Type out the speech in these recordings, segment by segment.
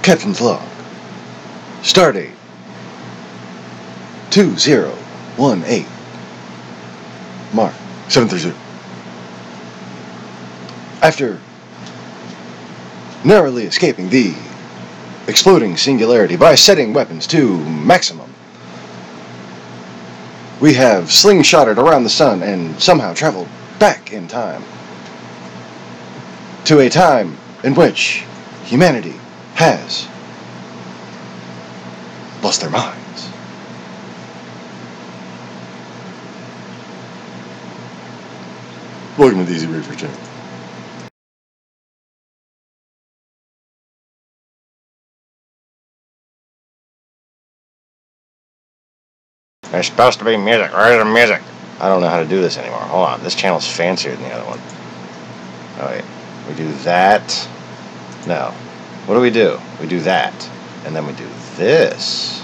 Captain's log. Stardate 2018. Mark 730. After narrowly escaping the exploding singularity by setting weapons to maximum, we have slingshotted around the sun and somehow traveled back in time to a time in which humanity has lost their minds. Welcome to the Easy Reefer Channel. There's supposed to be music. Where's the music? I don't know how to do this anymore. Hold on. This channel's fancier than the other one. Oh, wait. We do that. No. What do? We do that. And then we do this.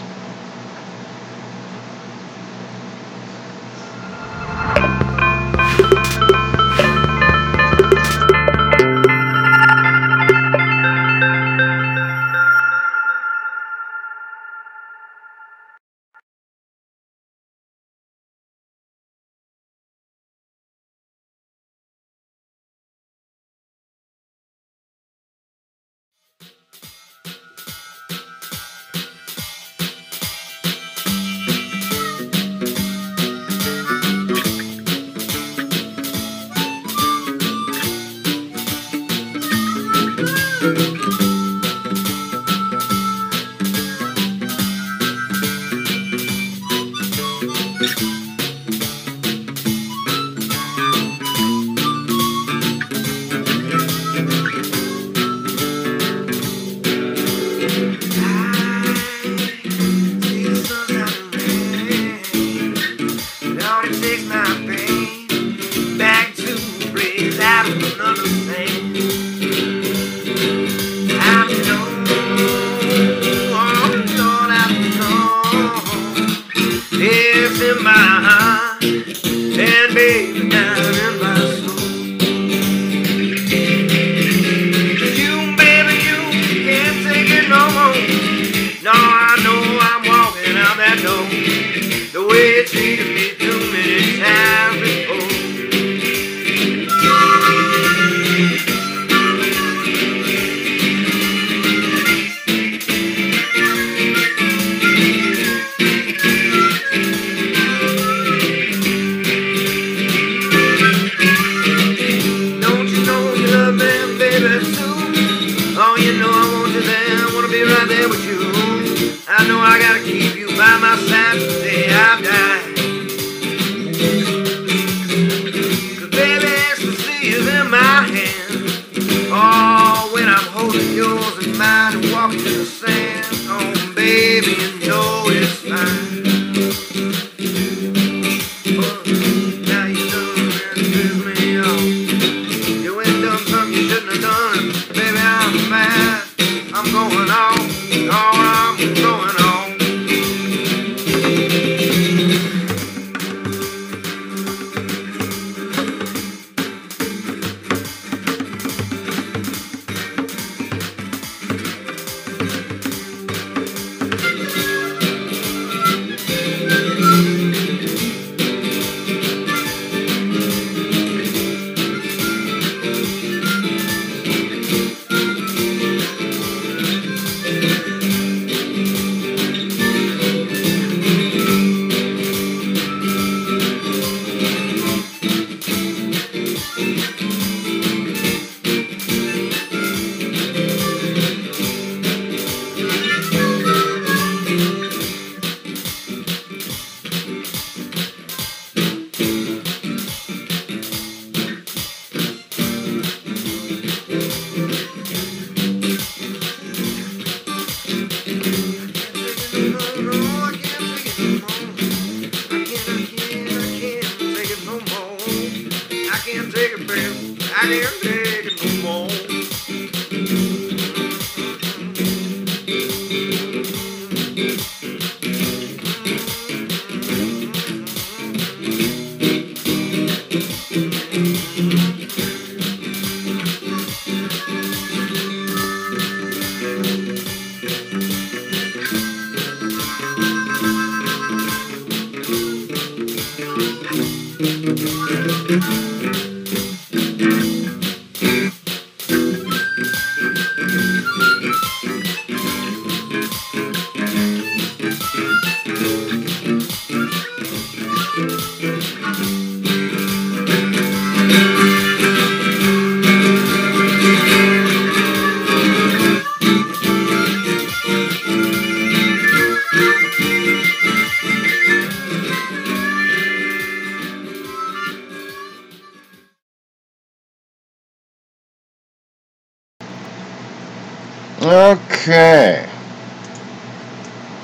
Okay.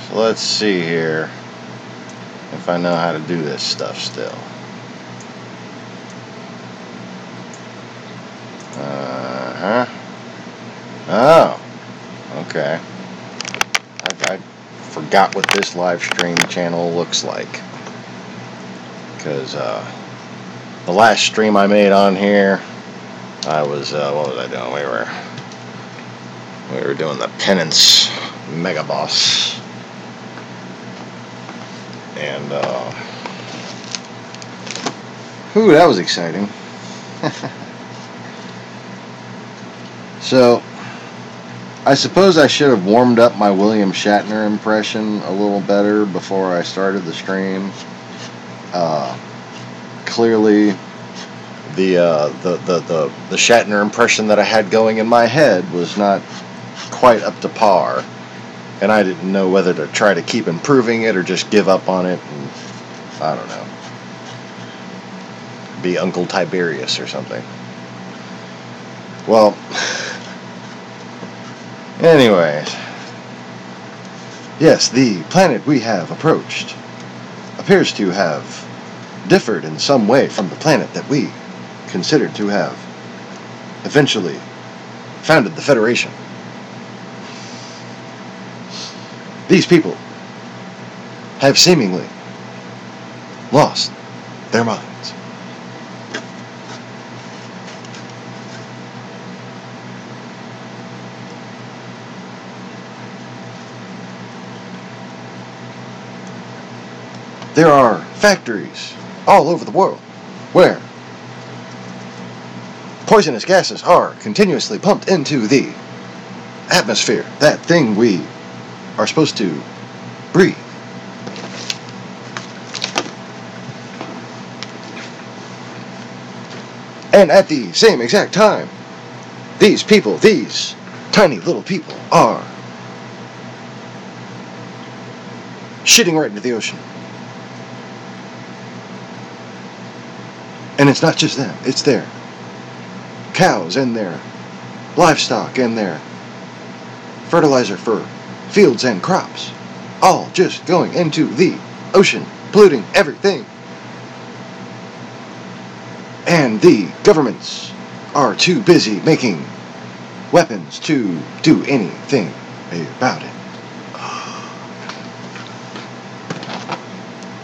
So let's see here if I know how to do this stuff still. Oh, okay. I forgot what this live stream channel looks like. Because the last stream I made on here, I was, what was I doing? We were doing the Penance Mega Boss. And, whew, that was exciting. So, I suppose I should have warmed up my William Shatner impression a little better before I started the stream. Clearly, the Shatner impression that I had going in my head was not quite up to par, and I didn't know whether to try to keep improving it or just give up on it and, I don't know, be Uncle Tiberius or something. Well, anyways, yes, the planet we have approached appears to have differed in some way from the planet that we considered to have eventually founded the Federation. These people have seemingly lost their minds. There are factories all over the world where poisonous gases are continuously pumped into the atmosphere, that thing we are supposed to breathe. And at the same exact time, these people, these tiny little people, are shitting right into the ocean. And it's not just them, it's their cows and their livestock and their fertilizer for fields and crops, all just going into the ocean, polluting everything. And the governments are too busy making weapons to do anything about it.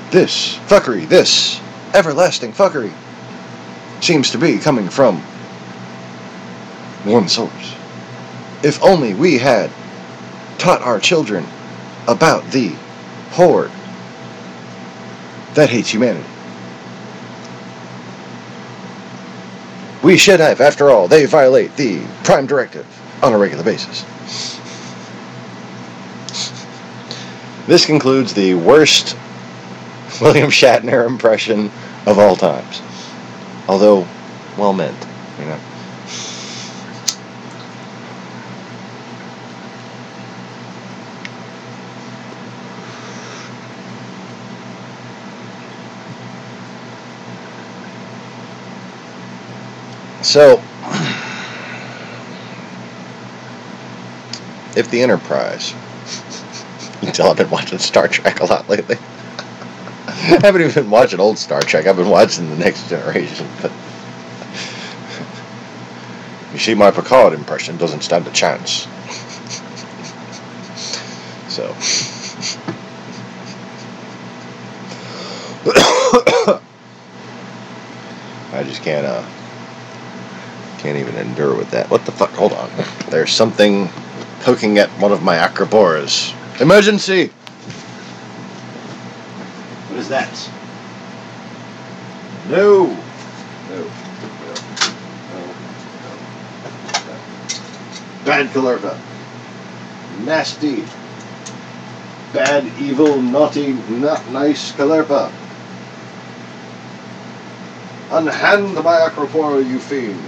This fuckery, this everlasting fuckery, seems to be coming from one source. If only we had taught our children about the horde that hates humanity. We should have, after all, they violate the Prime Directive on a regular basis. This concludes the worst William Shatner impression of all times. Although, well meant, you know. So, if the Enterprise, you can tell I've been watching Star Trek a lot lately. I haven't even been watching old Star Trek, I've been watching The Next Generation, but you see, my Picard impression doesn't stand a chance. So, I just can't even endure with that. What the fuck? Hold on. There's something poking at one of my acroporas. Emergency! What is that? No! No. Bad Calerpa. Nasty. Bad, evil, naughty, not nice Calerpa. Unhand my acropora, you fiend.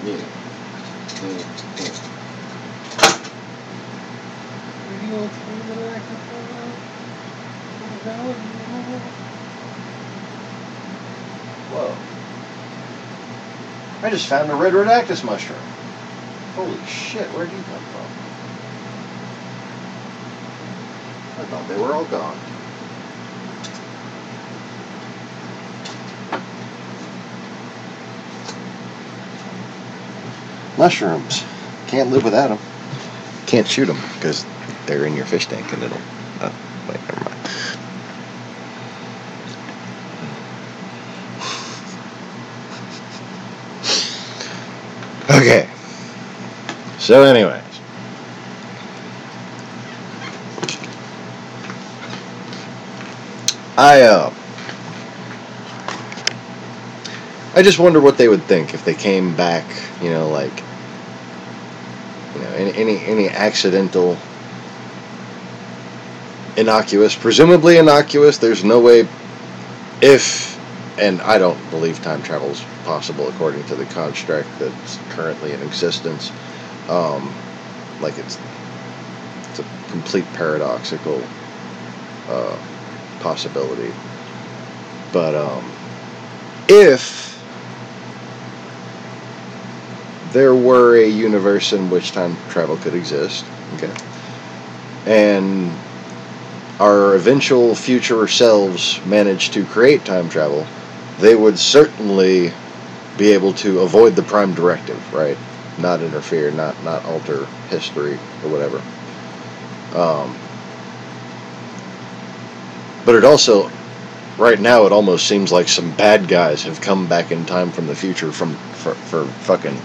Yeah. Whoa. I just found a red redactus mushroom. Holy shit, where'd you come from? I thought they were all gone. Mushrooms. Can't live without them. Can't shoot them because they're in your fish tank and it'll... Oh, wait, never mind. Okay. So anyways. I just wonder what they would think if they came back, you know, like, you know, any accidental, innocuous, presumably innocuous. There's no way, if, and I don't believe time travel is possible according to the construct that's currently in existence. Like it's a complete paradoxical possibility. But if there were a universe in which time travel could exist, okay, and our eventual future selves managed to create time travel, they would certainly be able to avoid the Prime Directive, right? Not interfere, not alter history or whatever. But it also, right now, it almost seems like some bad guys have come back in time from the future for fucking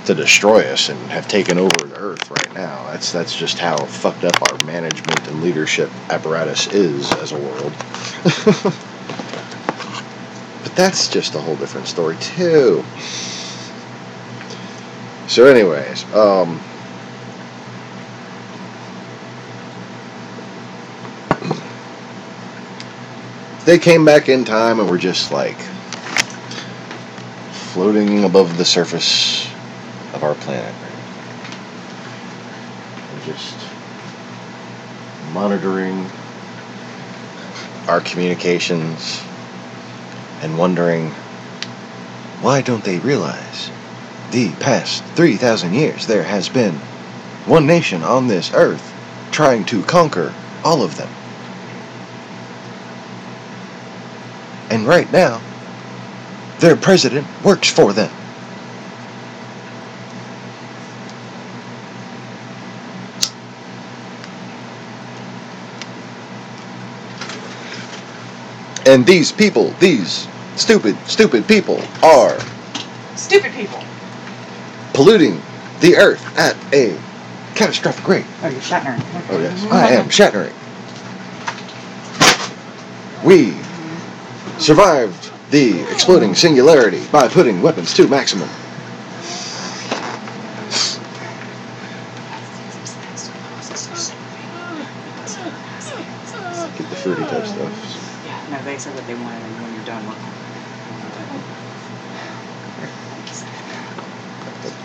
to destroy us and have taken over the Earth right now. That's just how fucked up our management and leadership apparatus is as a world. But that's just a whole different story too. So anyways, they came back in time and were just like floating above the surface of our planet. And just monitoring our communications and wondering, why don't they realize the past 3,000 years there has been one nation on this earth trying to conquer all of them. And right now, their president works for them. And these people, these stupid people are... Stupid people. polluting the earth at a catastrophic rate. Oh, you're Shatner. Oh, yes. I am Shatnering. We survived the exploding singularity by putting weapons to maximum. Get the fruity type stuff. Yeah, no, they said that they wanted them when you're done with them.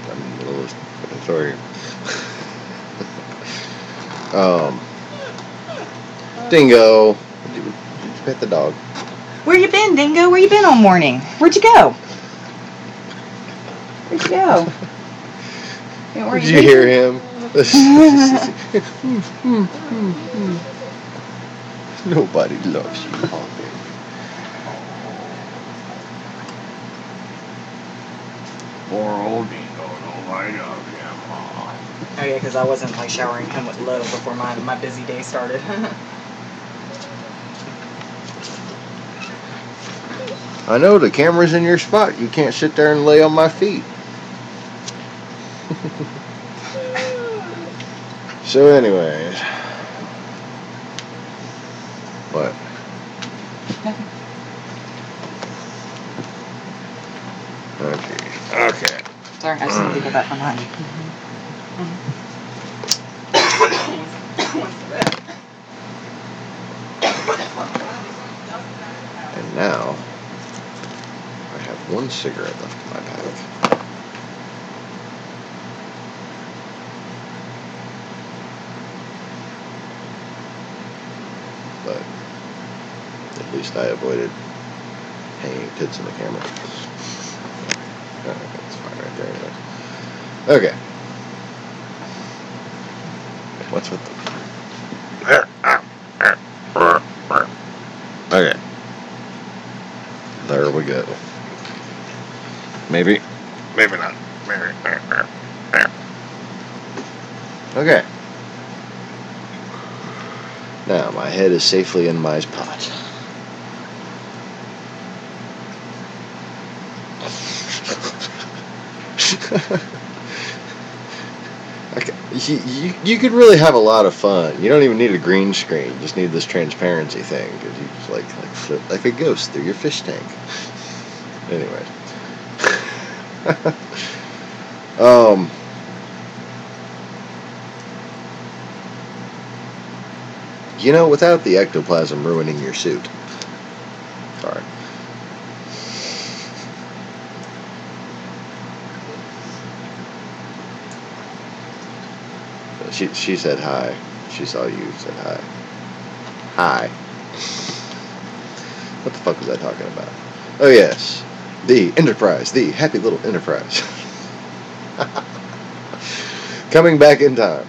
I'm in the middle of this. Sorry. Dingo. Did you pet the dog? Where you been, Dingo? Where you been all morning? Where'd you go? Where'd you go? Did you hear him? Nobody loves you, Poppy. Poor old Dingo, nobody loves him. Oh yeah, because I wasn't like showering him with love before my busy day started. I know the camera's in your spot. You can't sit there and lay on my feet. So anyways. What? Okay. Sorry, I just need to put that behind you. And now, I have one cigarette left in my pack. But at least I avoided hanging tits in the camera. That's fine right there anyway. Okay. Maybe. Maybe not. Okay. Now, my head is safely in my pot. You could really have a lot of fun. You don't even need a green screen. You just need this transparency thing, because you just like flip like a ghost through your fish tank. Anyways. You know, without the ectoplasm ruining your suit. Sorry. She said hi. She saw you, said hi. Hi. What the fuck was I talking about? Oh yes. The Enterprise. The happy little Enterprise. Coming back in time.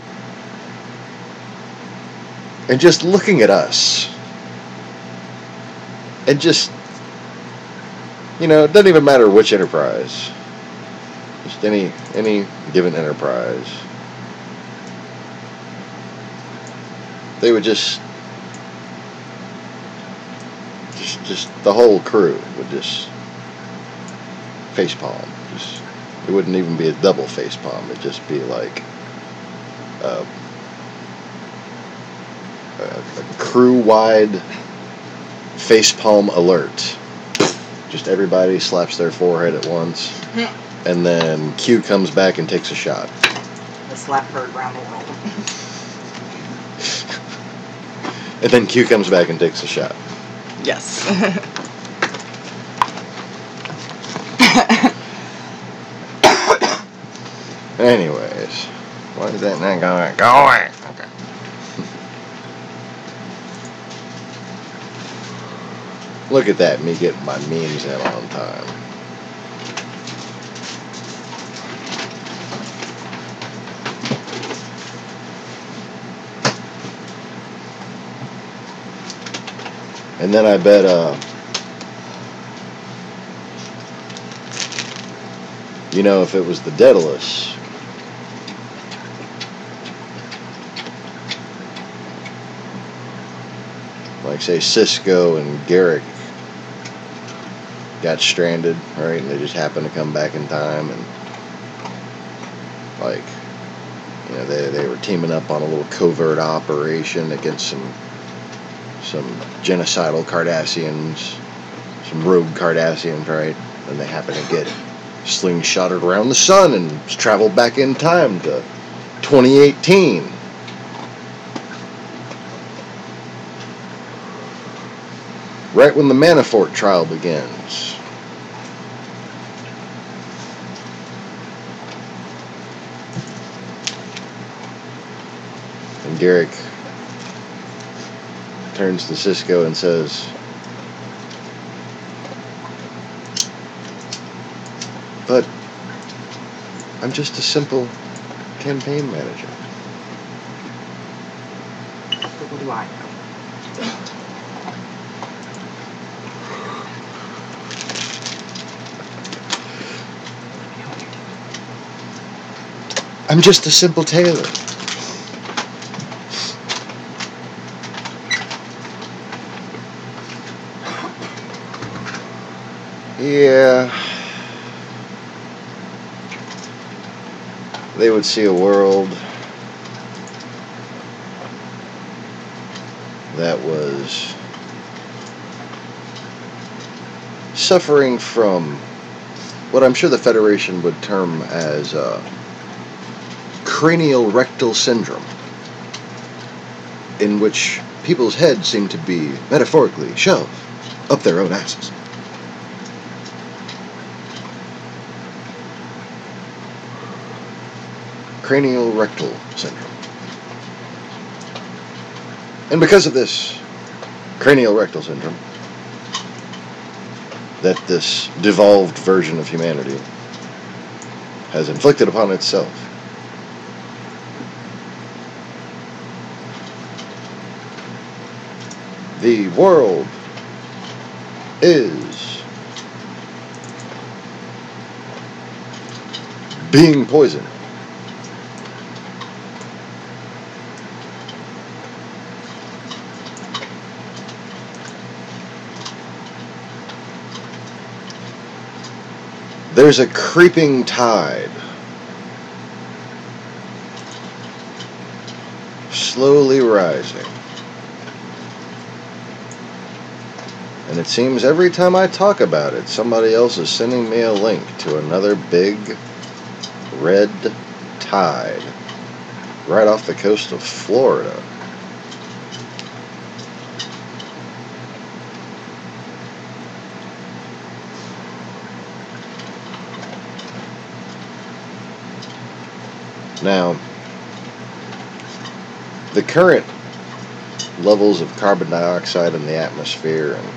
And just looking at us. And just, you know, it doesn't even matter which Enterprise. Just any given Enterprise. They would just the whole crew would just facepalm. It wouldn't even be a double facepalm. It'd just be like a crew-wide facepalm alert. Just everybody slaps their forehead at once, and then Q comes back and takes a shot. The slap heard around the world. And then Q comes back and takes a shot. Yes. Anyways, why is that not going? Go away. Okay. Look at that, me getting my memes in on time. And then I bet, you know, if it was the Daedalus, like say Cisco and Garrick got stranded, right, and they just happened to come back in time, and like, you know, they were teaming up on a little covert operation against some genocidal Cardassians, some rogue Cardassians, right? And they happen to get slingshotted around the sun and travel back in time to 2018. Right when the Manafort trial begins. And Garrick turns to Cisco and says, "But I'm just a simple campaign manager." What do I know? I'm just a simple tailor. Yeah. They would see a world that was suffering from what I'm sure the Federation would term as cranial rectal syndrome, in which people's heads seem to be metaphorically shoved up their own asses. Cranial rectal syndrome. And because of this cranial rectal syndrome, that this devolved version of humanity has inflicted upon itself, the world is being poisoned. There's a creeping tide, slowly rising. And it seems every time I talk about it, somebody else is sending me a link to another big red tide right off the coast of Florida. Now, the current levels of carbon dioxide in the atmosphere and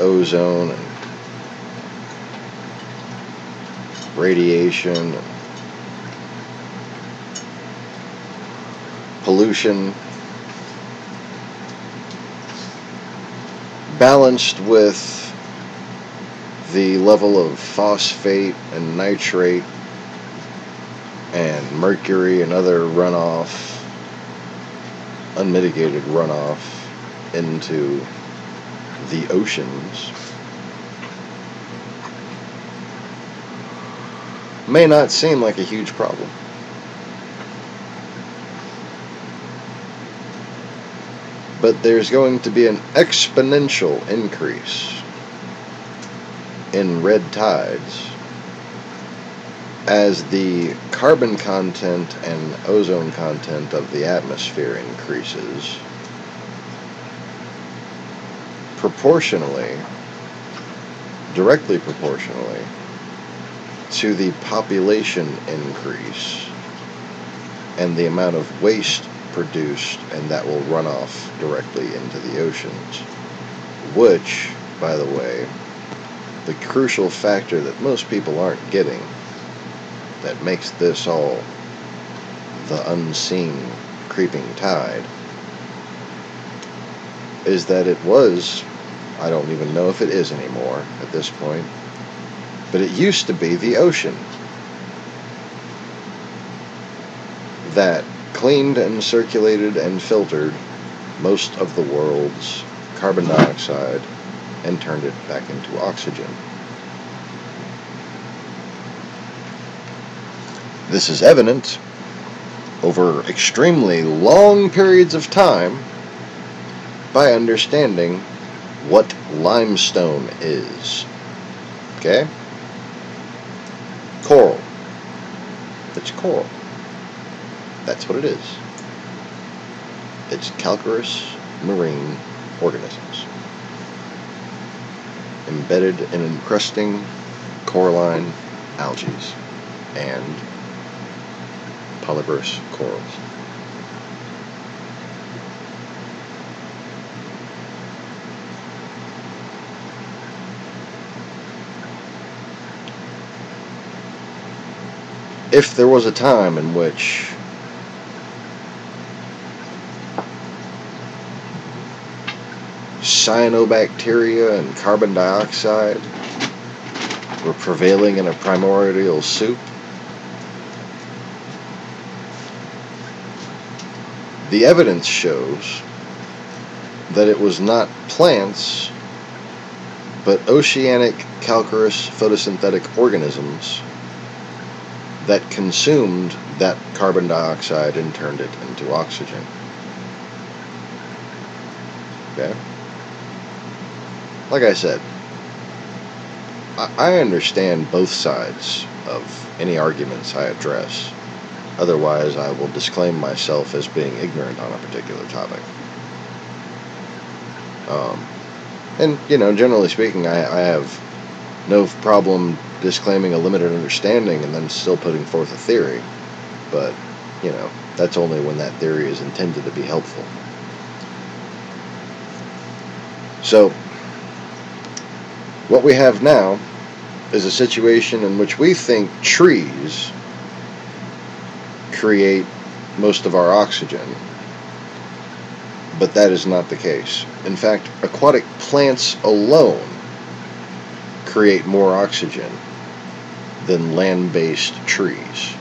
ozone and radiation and pollution, balanced with the level of phosphate and nitrate and mercury and other runoff, unmitigated runoff into the oceans, may not seem like a huge problem. But there's going to be an exponential increase in red tides as the carbon content and ozone content of the atmosphere increases proportionally, directly proportionally, to the population increase and the amount of waste produced, and that will run off directly into the oceans, which, by the way, the crucial factor that most people aren't getting that makes this all the unseen creeping tide is that it was, I don't even know if it is anymore at this point, but it used to be the ocean that cleaned and circulated and filtered most of the world's carbon dioxide and turned it back into oxygen. This is evident over extremely long periods of time by understanding what limestone is. Okay? Coral. It's coral. That's what it is. It's calcareous marine organisms embedded in encrusting coralline algae and polymerous corals. If there was a time in which cyanobacteria and carbon dioxide were prevailing in a primordial soup, the evidence shows that it was not plants, but oceanic calcareous photosynthetic organisms that consumed that carbon dioxide and turned it into oxygen. Okay? Like I said, I understand both sides of any arguments I address. Otherwise, I will disclaim myself as being ignorant on a particular topic. And, generally speaking, I have no problem disclaiming a limited understanding and then still putting forth a theory. But, that's only when that theory is intended to be helpful. So, what we have now is a situation in which we think trees create most of our oxygen, but that is not the case. In fact, aquatic plants alone create more oxygen than land-based trees,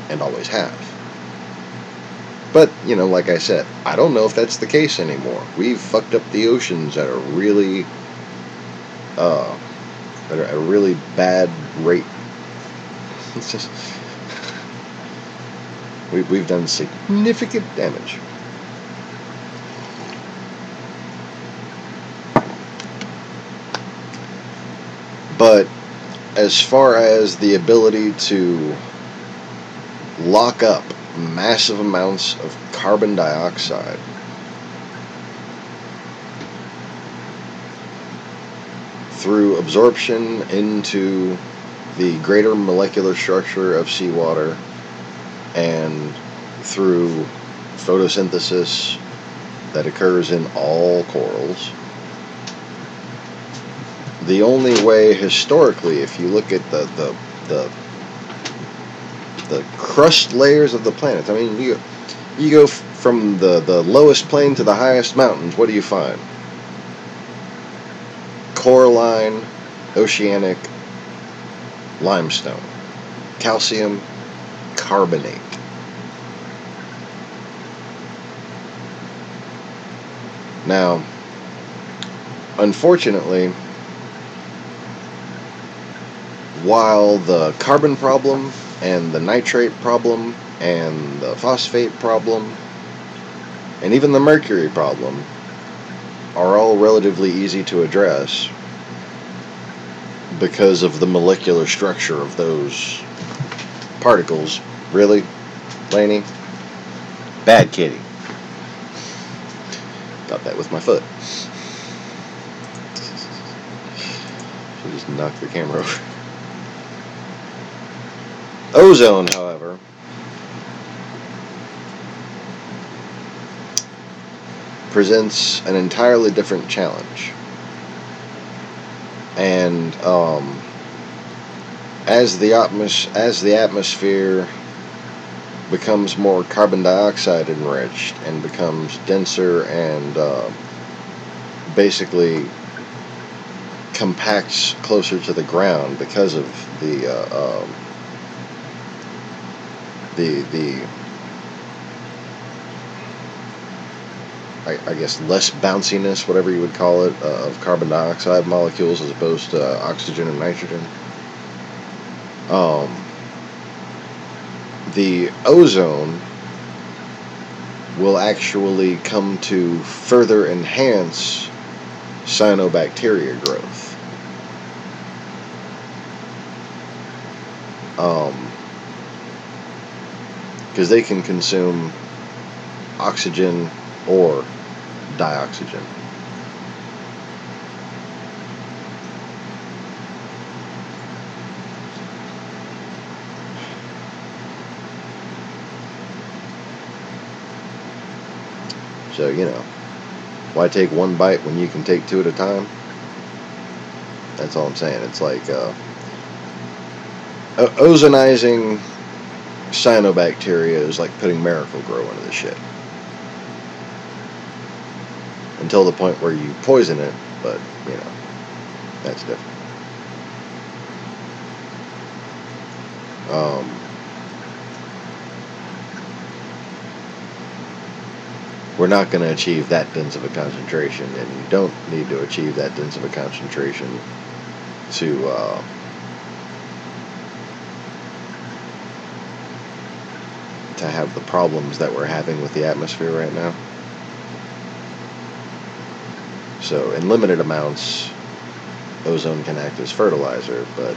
and always have. But, like I said, I don't know if that's the case anymore. We've fucked up the oceans at a really bad rate. It's just, we've done significant damage. But as far as the ability to lock up massive amounts of carbon dioxide, through absorption into the greater molecular structure of seawater and through photosynthesis that occurs in all corals, the only way historically, if you look at the crust layers of the planet, I mean, you go from the lowest plane to the highest mountains, what do you find? Coralline, oceanic, limestone, calcium carbonate. Now, unfortunately, while the carbon problem and the nitrate problem and the phosphate problem and even the mercury problem are all relatively easy to address because of the molecular structure of those particles. Really, Laney? Bad kitty. Got that with my foot. So just knocked the camera over. Ozone, however, presents an entirely different challenge. And as the atmosphere becomes more carbon dioxide enriched and becomes denser and basically compacts closer to the ground because of the I guess less bounciness, whatever you would call it, of carbon dioxide molecules as opposed to oxygen and nitrogen. The ozone will actually come to further enhance cyanobacteria growth. Because they can consume oxygen or dioxygen. So, why take one bite when you can take two at a time? That's all I'm saying. It's like ozonizing cyanobacteria is like putting Miracle-Gro into the shit. Until the point where you poison it, but, that's different. We're not going to achieve that dense of a concentration, and you don't need to achieve that dense of a concentration to have the problems that we're having with the atmosphere right now. So in limited amounts, ozone can act as fertilizer, but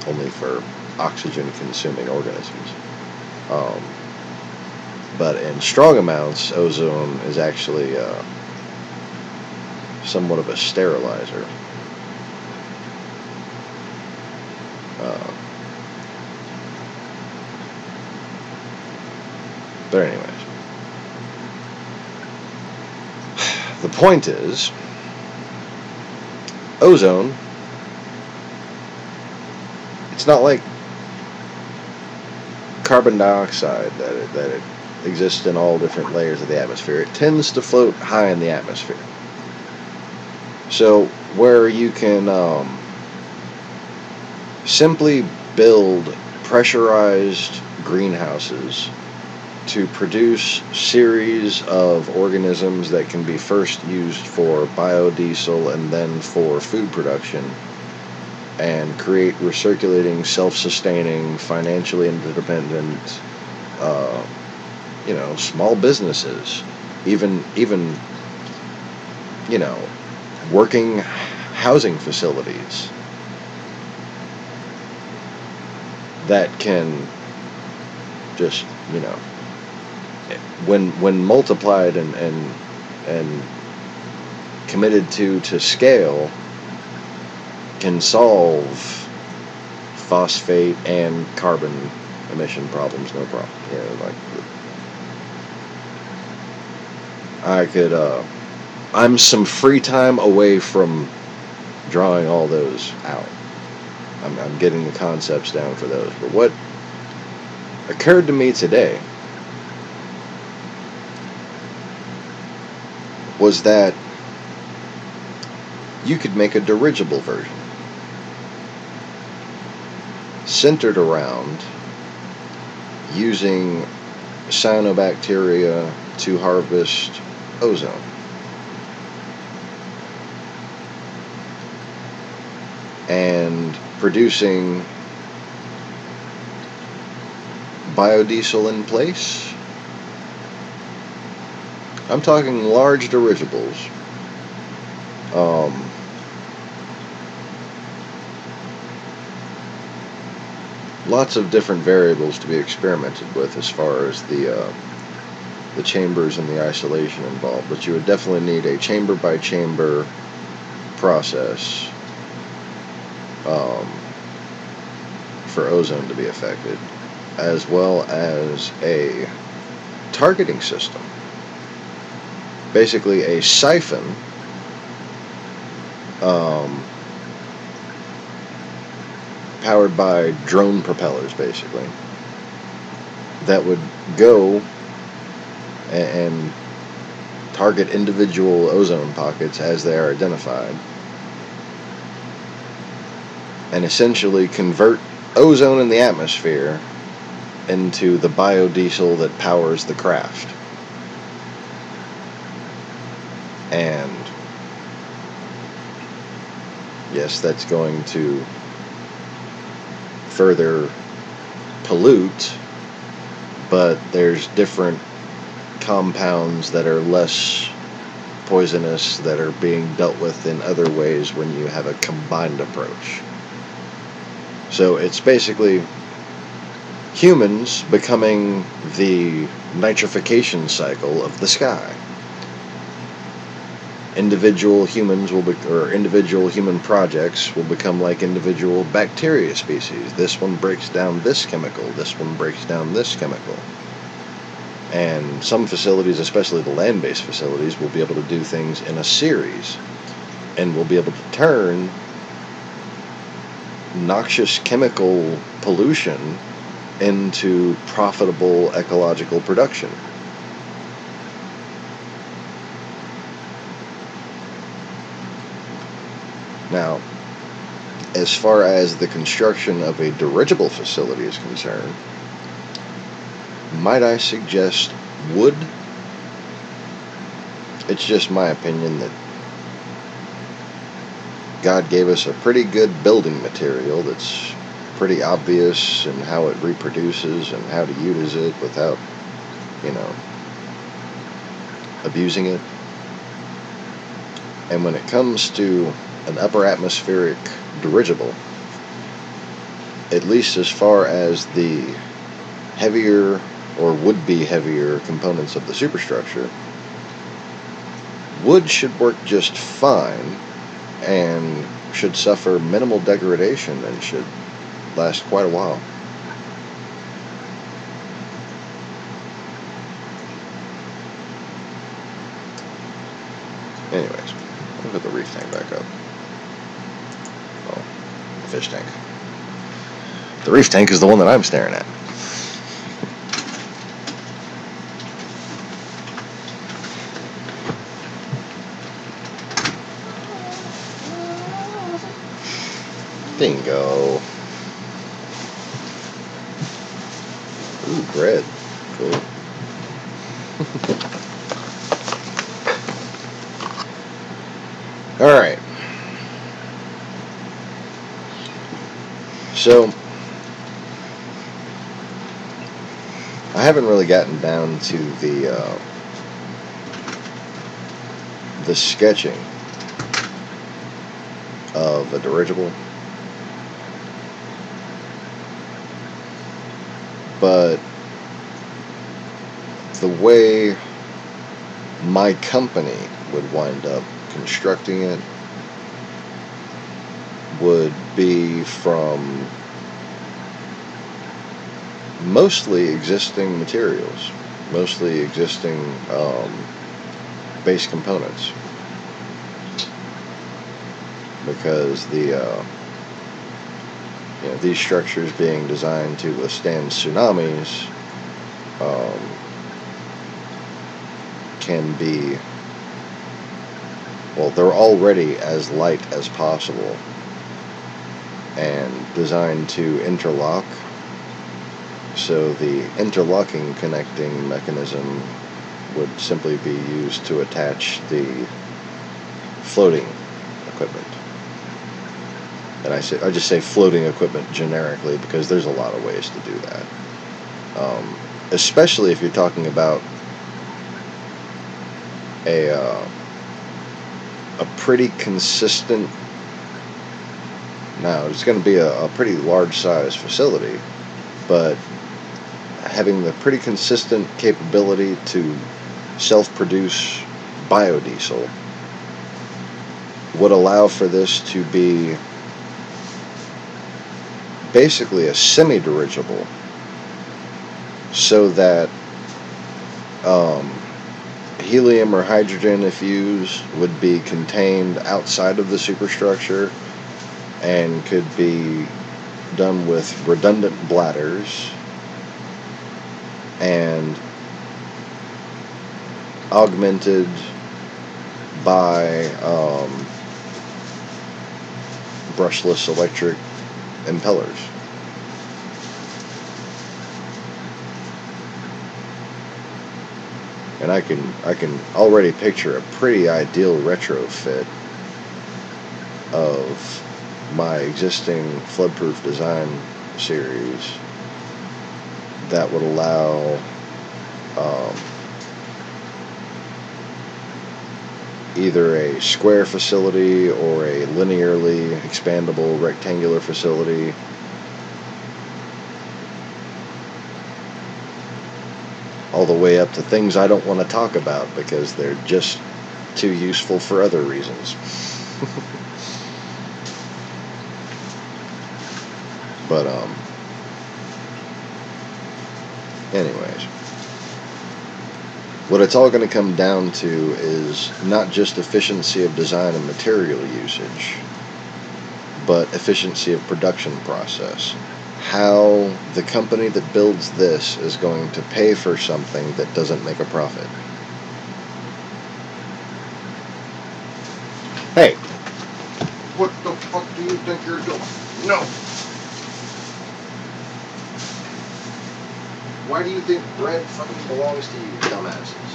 only for oxygen-consuming organisms. But in strong amounts, ozone is actually somewhat of a sterilizer. But anyways, the point is, ozone, it's not like carbon dioxide that it exists in all different layers of the atmosphere. It tends to float high in the atmosphere. So where you can simply build pressurized greenhouses to produce series of organisms that can be first used for biodiesel and then for food production, and create recirculating, self-sustaining, financially independent, small businesses, even working housing facilities that can just, when multiplied and committed to scale, can solve phosphate and carbon emission problems, no problem. I'm some free time away from drawing all those out. I'm getting the concepts down for those. But what occurred to me today was that you could make a dirigible version centered around using cyanobacteria to harvest ozone. And producing biodiesel in place. I'm talking large dirigibles. Lots of different variables to be experimented with as far as the chambers and the isolation involved, but you would definitely need a chamber by chamber process for ozone to be affected, as well as a targeting system. Basically a siphon powered by drone propellers, basically, that would go and target individual ozone pockets as they are identified, and essentially convert ozone in the atmosphere into the biodiesel that powers the craft. And yes, that's going to further pollute, but there's different compounds that are less poisonous that are being dealt with in other ways when you have a combined approach. So it's basically humans becoming the nitrification cycle of the sky. Individual humans individual human projects will become like individual bacteria species. This one breaks down this chemical, this one breaks down this chemical. And some facilities, especially the land-based facilities, will be able to do things in a series, and will be able to turn noxious chemical pollution into profitable ecological production. Now, as far as the construction of a dirigible facility is concerned, might I suggest wood? It's just my opinion that God gave us a pretty good building material that's pretty obvious in how it reproduces and how to use it without, abusing it. And when it comes to an upper atmospheric dirigible, at least as far as the heavier or would-be heavier components of the superstructure, wood should work just fine and should suffer minimal degradation and should last quite a while. Anyways, I'll put the reef tank back up. Oh, the fish tank. The reef tank is the one that I'm staring at. Bingo. Ooh, bread. Cool. Alright. So, I haven't really gotten down to the sketching of a dirigible, but the way my company would wind up constructing it would be from mostly existing materials, mostly existing base components, because these structures being designed to withstand tsunamis can be, well, they're already as light as possible and designed to interlock. So the interlocking connecting mechanism would simply be used to attach the floating equipment. And I just say floating equipment generically because there's a lot of ways to do that. Especially if you're talking about a pretty consistent. Now it's going to be a pretty large size facility, but having the pretty consistent capability to self-produce biodiesel would allow for this to be basically a semi-dirigible, so that helium or hydrogen, if used, would be contained outside of the superstructure and could be done with redundant bladders and augmented by brushless electric impellers. And I can already picture a pretty ideal retrofit of my existing floodproof design series that would allow either a square facility or a linearly expandable rectangular facility, all the way up to things I don't want to talk about because they're just too useful for other reasons. But anyways, what it's all going to come down to is not just efficiency of design and material usage, but efficiency of production process. How the company that builds this is going to pay for something that doesn't make a profit. Hey, what the fuck do you think you're doing? No. Why do you think bread fucking belongs to you, dumbasses?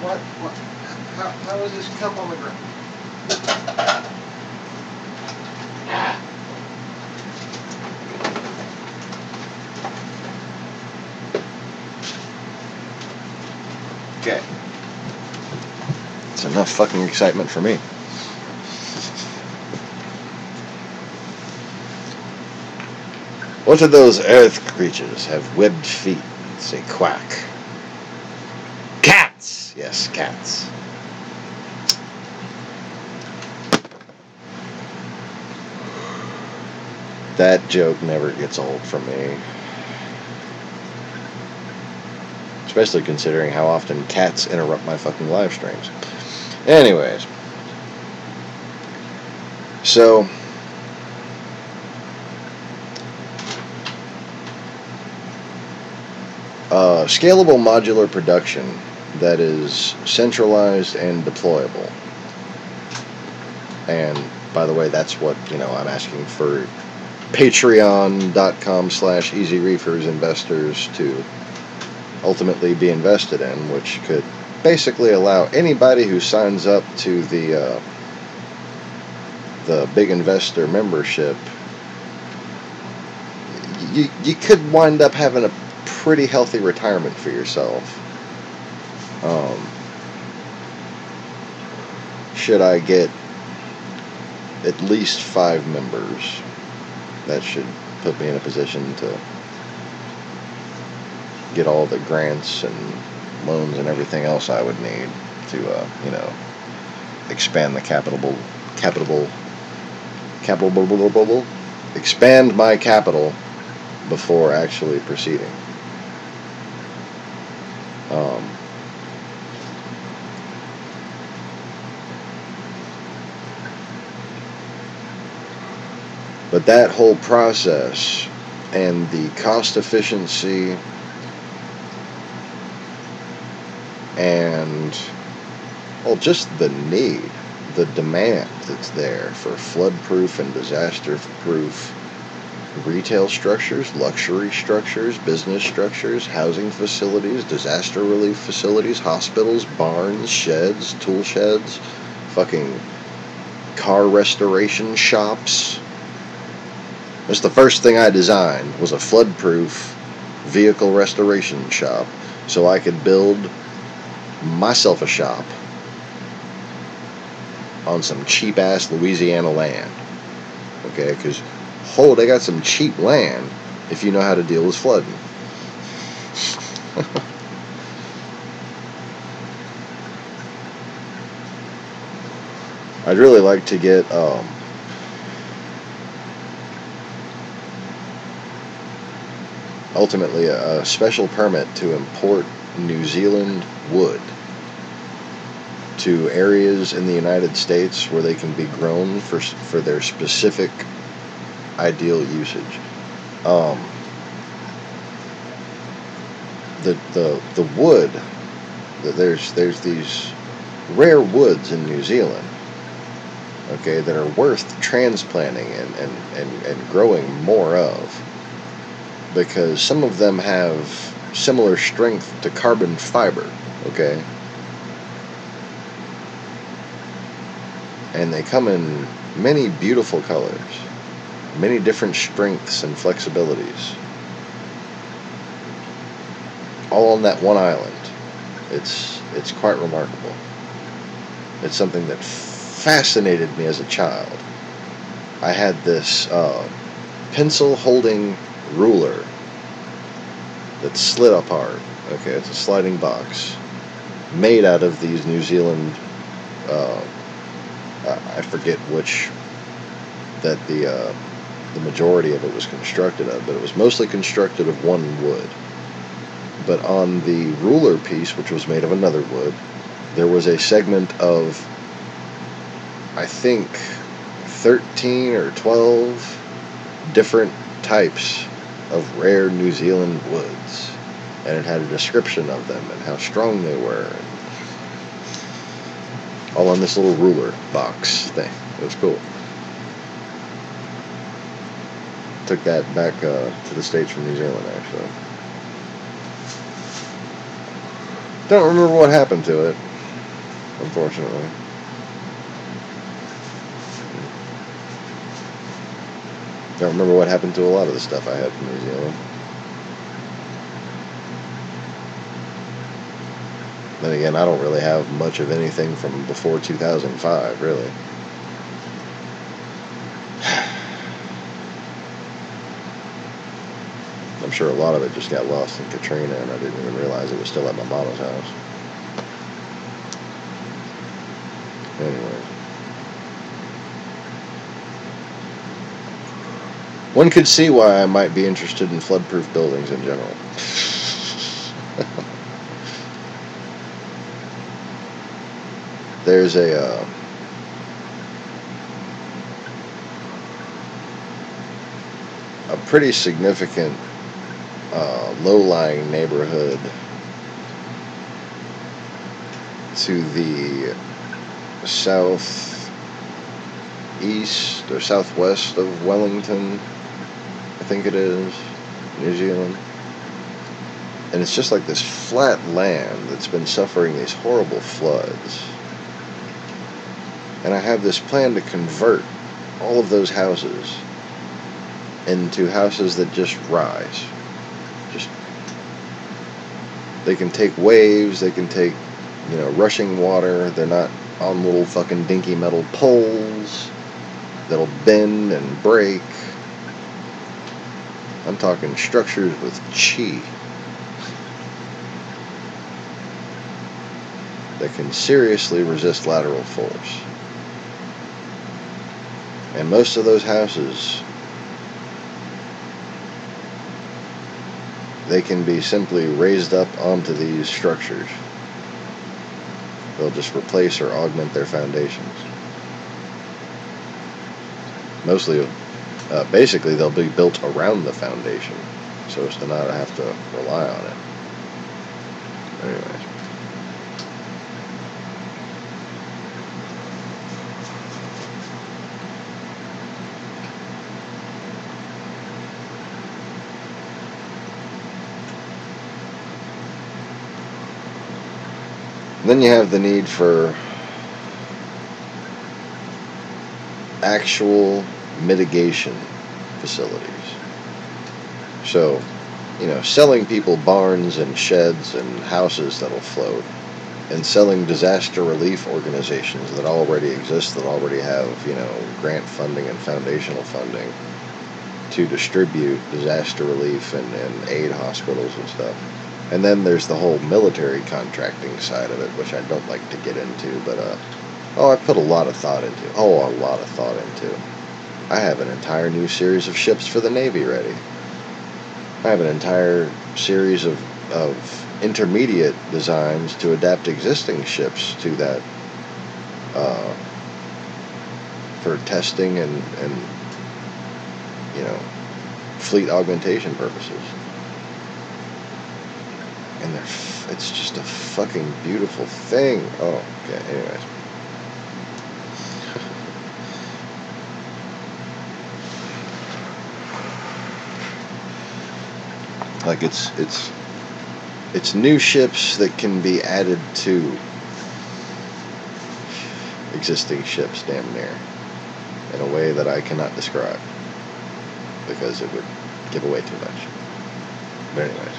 What? How is this cup on the ground? Okay. It's enough fucking excitement for me. What of those earth creatures have webbed feet that say quack? Cats! Yes, cats. That joke never gets old for me. Especially considering how often cats interrupt my fucking live streams. Anyways. So, scalable modular production that is centralized and deployable. And by the way, that's what I'm asking for patreon.com/easyreefers investors to ultimately be invested in, which could basically allow anybody who signs up to the big investor membership, you could wind up having a pretty healthy retirement for yourself. Should I get at least 5 members, that should put me in a position to get all the grants and loans and everything else I would need to, expand the expand my capital before actually proceeding. But that whole process and the cost efficiency and, well, just the need, the demand that's there for flood-proof and disaster-proof retail structures, luxury structures, business structures, housing facilities, disaster relief facilities, hospitals, barns, sheds, tool sheds, fucking car restoration shops. That's the first thing I designed, was a flood-proof vehicle restoration shop so I could build myself a shop on some cheap-ass Louisiana land. Okay, because, they got some cheap land if you know how to deal with flooding. I'd really like to get ultimately a special permit to import New Zealand wood to areas in the United States where they can be grown for their specific ideal usage. The wood, there's these rare woods in New Zealand, okay, that are worth transplanting and growing more of, because some of them have similar strength to carbon fiber, okay? And they come in many beautiful colors, many different strengths and flexibilities, all on that one island. It's quite remarkable. It's something that fascinated me as a child. I had this pencil-holding ruler that slid apart. Okay, it's a sliding box made out of these New Zealand, I forget which, that the majority of it was constructed of, but it was mostly constructed of one wood. But on the ruler piece, which was made of another wood, there was a segment of, I think, 13 or 12 different types of rare New Zealand woods, and it had a description of them and how strong they were, and all on this little ruler box thing. It was cool. Took that back to the States from New Zealand, actually. Don't remember what happened to it, unfortunately. Don't remember what happened to a lot of the stuff I had from New Zealand. Then again, I don't really have much of anything from before 2005, really. I'm sure a lot of it just got lost in Katrina, and I didn't even realize it was still at my mama's house. Anyway. One could see why I might be interested in flood-proof buildings in general. There's a pretty significant low-lying neighborhood to the southeast or southwest of Wellington, think it is, New Zealand. And it's just like this flat land that's been suffering these horrible floods. And I have this plan to convert all of those houses into houses that just rise. They can take waves, they can take, rushing water. They're not on little fucking dinky metal poles that'll bend and break. I'm talking structures with chi that can seriously resist lateral force. And most of those houses, they can be simply raised up onto these structures. They'll just replace or augment their foundations. Basically they'll be built around the foundation so as to not have to rely on it. Anyways. Then you have the need for actual mitigation facilities. So, selling people barns and sheds and houses that'll float, and selling disaster relief organizations that already exist, that already have, grant funding and foundational funding to distribute disaster relief and aid hospitals and stuff. And then there's the whole military contracting side of it, which I don't like to get into, but I put a lot of thought into. I have an entire new series of ships for the Navy ready. I have an entire series of intermediate designs to adapt existing ships to that, for testing and fleet augmentation purposes. And it's just a fucking beautiful thing. Oh, okay, anyways. Like it's new ships that can be added to existing ships, damn near, in a way that I cannot describe, because it would give away too much. But anyways.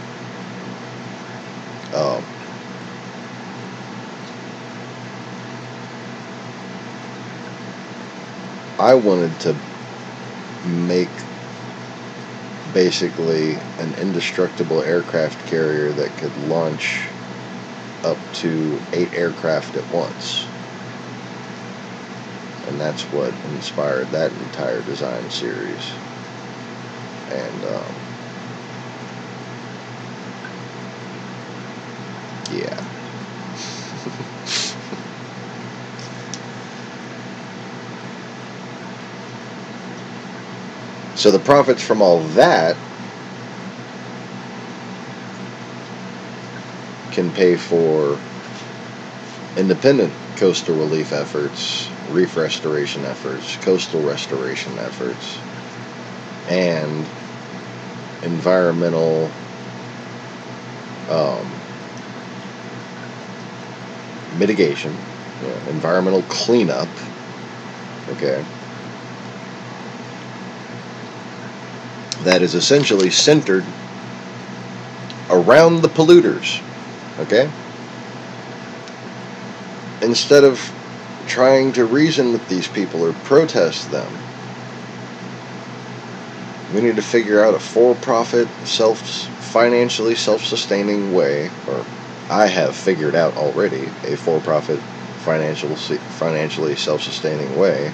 I wanted to make basically an indestructible aircraft carrier that could launch up to 8 aircraft at once. And that's what inspired that entire design series. And yeah. So the profits from all that can pay for independent coastal relief efforts, reef restoration efforts, coastal restoration efforts, and environmental mitigation, environmental cleanup, okay, that is essentially centered around the polluters, okay? Instead of trying to reason with these people or protest them, we need to figure out a for-profit, financially self-sustaining way, or I have figured out already a for-profit, financially self-sustaining way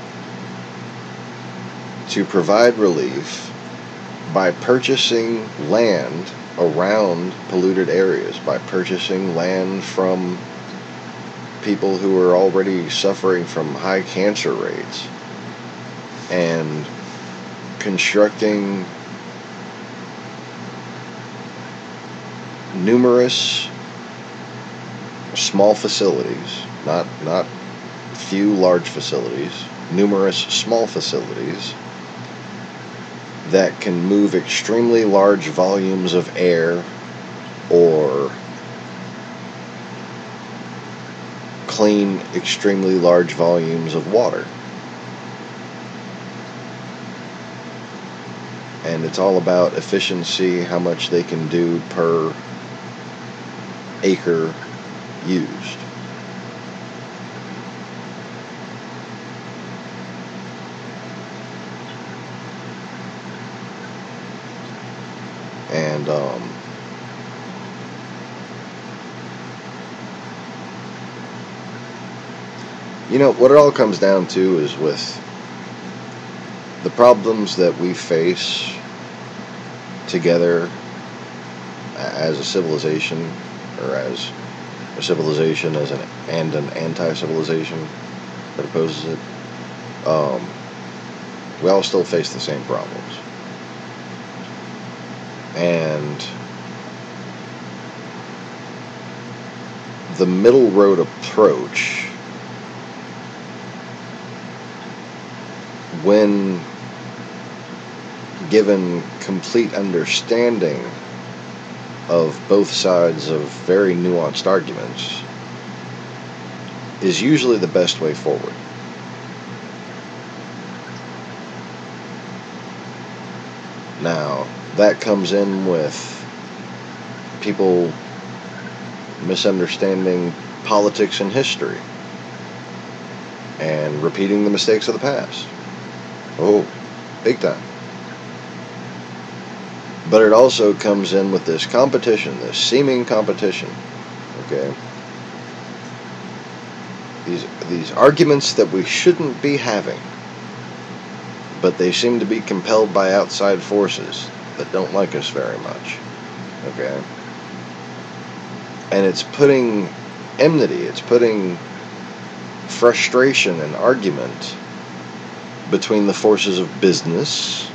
to provide relief by purchasing land around polluted areas, by purchasing land from people who are already suffering from high cancer rates, and constructing numerous small facilities, not few large facilities, numerous small facilities that can move extremely large volumes of air or clean extremely large volumes of water. And it's all about efficiency, how much they can do per acre used. And what it all comes down to is with the problems that we face together as a civilization, or as a civilization and an anti-civilization that opposes it, we all still face the same problems. And the middle road approach, when given complete understanding of both sides of very nuanced arguments, is usually the best way forward. Now, that comes in with people misunderstanding politics and history and repeating the mistakes of the past. Oh, big time. But it also comes in with this competition, this seeming competition, okay? These arguments that we shouldn't be having, but they seem to be compelled by outside forces that don't like us very much, okay? And it's putting enmity, it's putting frustration and argument between the forces of business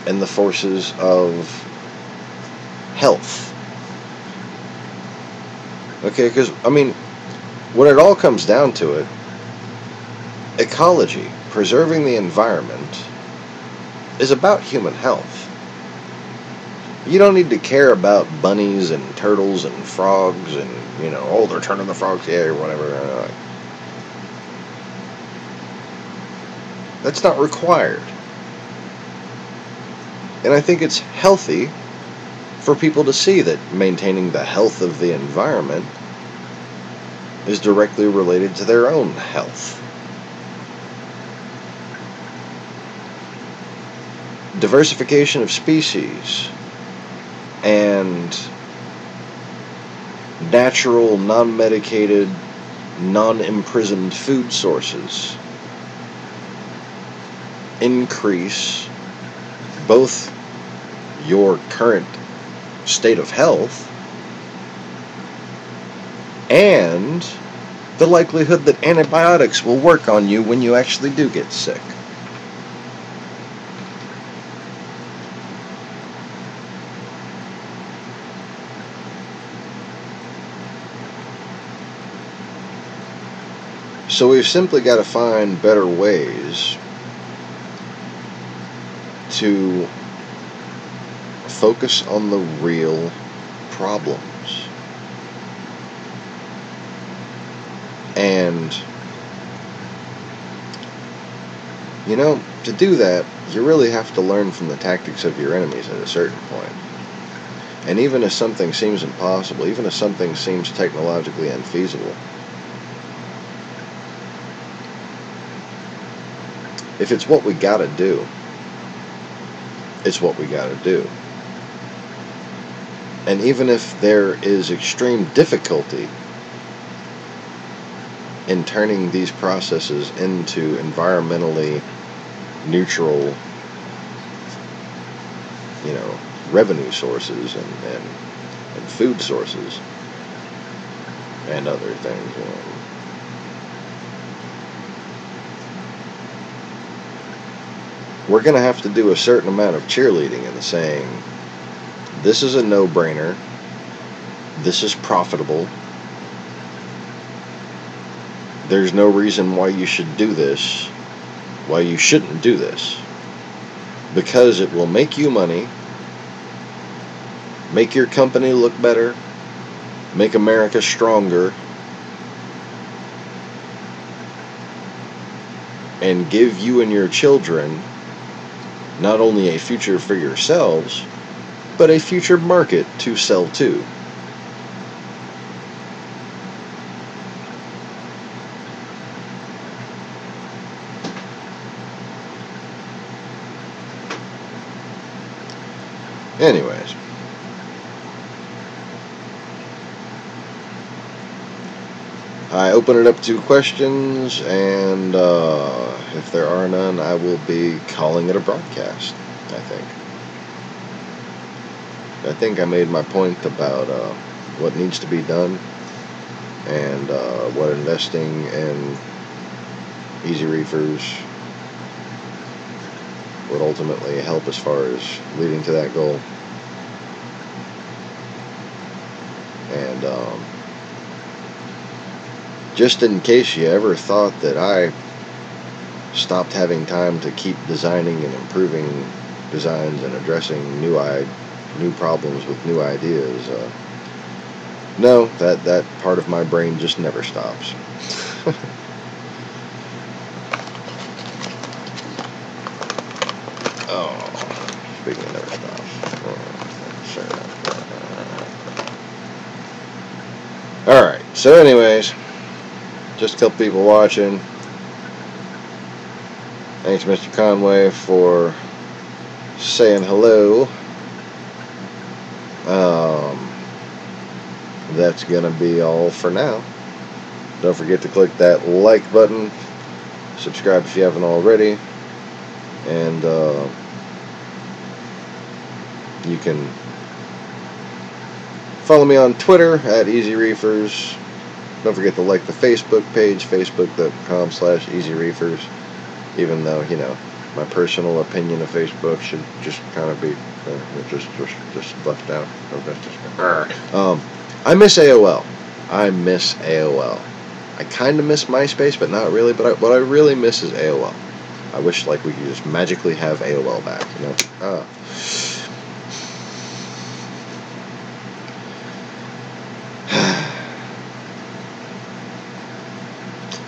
and the forces of health. Okay, because, when it all comes down to it, ecology, preserving the environment, is about human health. You don't need to care about bunnies and turtles and frogs and, they're turning the frogs, yeah, or whatever. That's not required. And I think it's healthy for people to see that maintaining the health of the environment is directly related to their own health. Diversification of species and natural, non-medicated, non-imprisoned food sources increase both your current state of health and the likelihood that antibiotics will work on you when you actually do get sick. So we've simply got to find better ways to focus on the real problems. And, to do that, you really have to learn from the tactics of your enemies at a certain point. And even if something seems impossible, even if something seems technologically unfeasible, if it's what we gotta do, it's what we gotta do. And even if there is extreme difficulty in turning these processes into environmentally neutral, revenue sources and food sources and other things, we're going to have to do a certain amount of cheerleading and saying, this is a no-brainer, this is profitable, there's no reason why you should do this, why you shouldn't do this. because it will make you money, make your company look better, make America stronger, and give you and your children not only a future for yourselves, but a future market to sell to. Anyways, I open it up to questions, and if there are none, I will be calling it a broadcast, I think I made my point about what needs to be done, and what investing in easy reefers would ultimately help as far as leading to that goal. And just in case you ever thought that I stopped having time to keep designing and improving designs and addressing new problems with new ideas, no, that part of my brain just never stops. Speaking of never stops. Alright, so anyways, just a couple people watching. Thanks, Mr. Conway, for saying hello. That's gonna be all for now. Don't forget to click that like button, subscribe if you haven't already, and you can follow me on Twitter at EasyReefers. Don't forget to like the Facebook page, facebook.com/EasyReefers. Even though, my personal opinion of Facebook should just kind of be just left out. I miss AOL. I kind of miss MySpace, but not really. But what I really miss is AOL. I wish we could just magically have AOL back.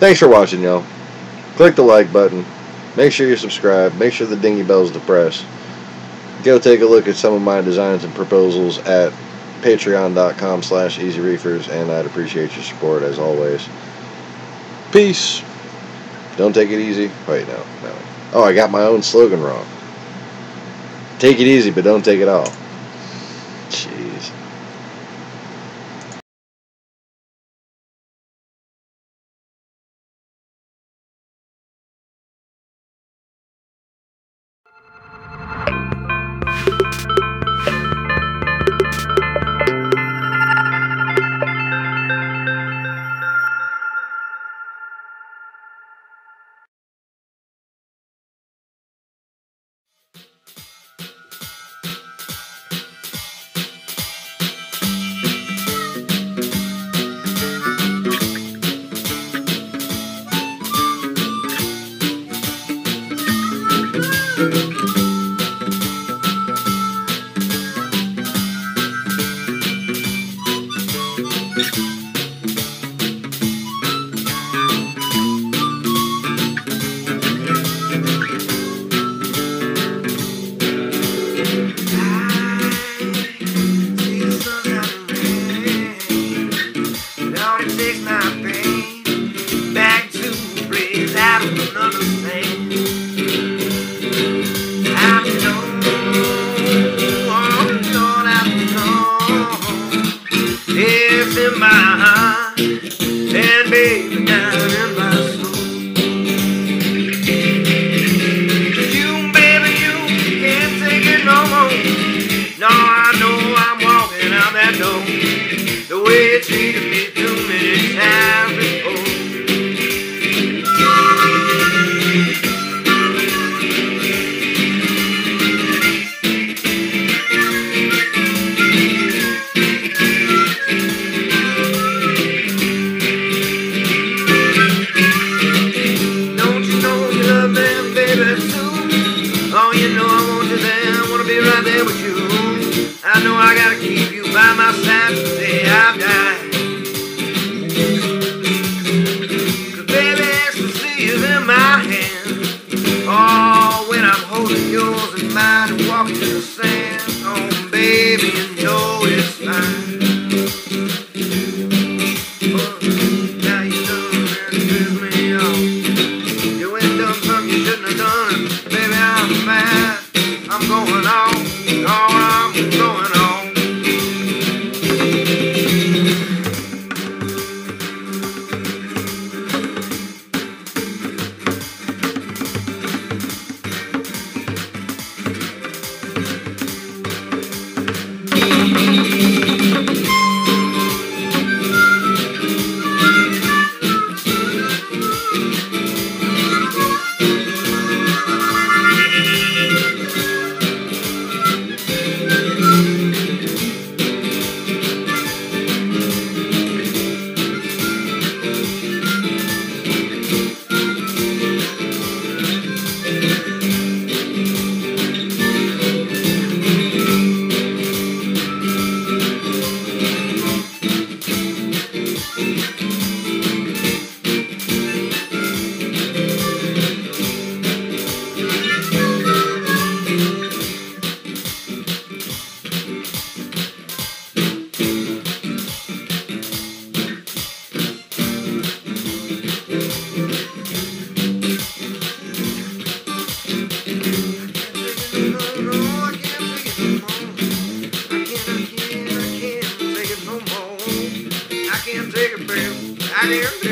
Thanks for watching, y'all. Click the like button. Make sure you subscribe. Make sure the dingy bell's depressed. Go take a look at some of my designs and proposals at patreon.com/easyreefers, and I'd appreciate your support as always. Peace. Don't take it easy. Wait, no. Oh, I got my own slogan wrong. Take it easy, but don't take it all. Jeez. the sand. Oh, baby, you know it's fine. But now you done and piss me off. You ain't done something you shouldn't have done. Baby, I'm mad. I'm going on. Oh, I'm going on. I can't take it, baby. I can't